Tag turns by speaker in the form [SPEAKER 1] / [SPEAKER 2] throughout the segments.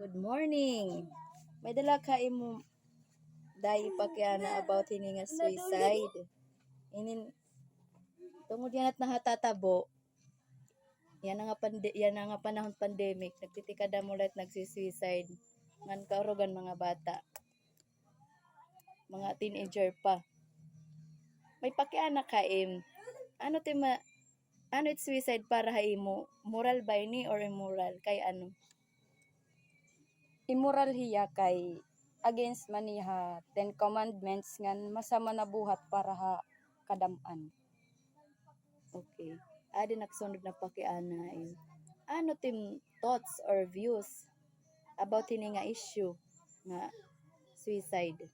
[SPEAKER 1] Good morning. May dala ka imo dai pa kaya na about hini nga suicide. Inin tungod yan at nahatatabo. Yan na nga panahon pandemic, nagtitikada mo lahat nagsi-suicide. Ngan kaurugan mga bata. Mga teenager pa. May pakiana ka ano it suicide para ha imo? Moral ba ini or immoral? Kay ano?
[SPEAKER 2] Immoral hiya kay against man niya 10 commandments ngan masama na buhat para ha kadam-an.
[SPEAKER 1] Okay. Adi nagsunod na pakiana ano tim thoughts or views about hini nga issue nga suicide?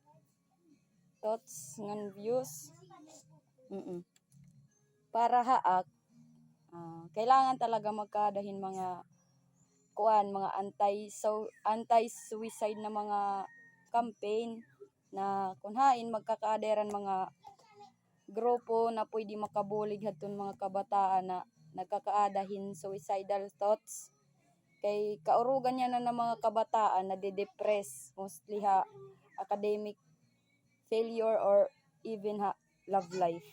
[SPEAKER 2] Thoughts ngan views
[SPEAKER 1] Mm.
[SPEAKER 2] para haak kailangan talaga magkadahin mga mga anti-suicide na mga campaign na kunhain magkakaaderan mga grupo na pwede makabulig hadton mga kabataan na nagkakaadahin suicidal thoughts kay kaurugan niya na ng mga kabataan na de-depress mostly ha academic failure or even ha love life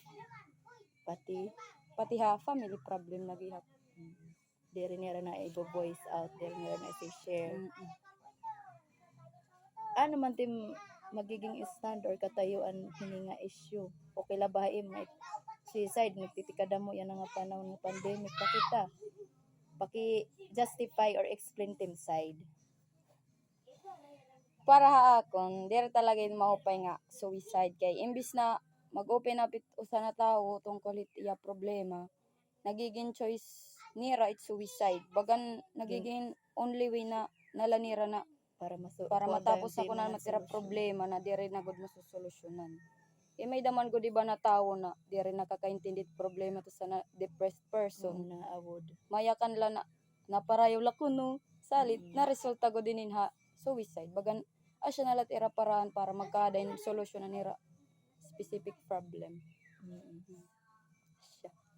[SPEAKER 2] pati ha family problem na gihap.
[SPEAKER 1] Diri nila na i-voice out, diri nila na i-share. Ano man tim magiging stand or katayuan hini nga issue? Okay la ba may suicide nagtitikada mo yan nga panahon ng pandemic pakita. Paki-justify or explain tim side.
[SPEAKER 2] Para ha akon diri talaga mahupay nga suicide kay imbis na mag-open up it usa na tawo tungkol it iya problema nagiging choice nira it suicide bagan nagiging only way na nalanira na para matapos ako na matira problema na diri na gud masusolusyonan. May daman ko di ba na tawo na diri nakakaintindi problema to sa na depressed person
[SPEAKER 1] na awod.
[SPEAKER 2] Mayakan la na naparayaw la kuno salit na resulta ko dinin ha suicide bagan asya nalat ira paraan para magkadain solusyon na nira specific problem.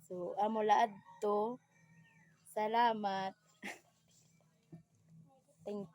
[SPEAKER 1] So amo laad to. Salamat.
[SPEAKER 2] Thank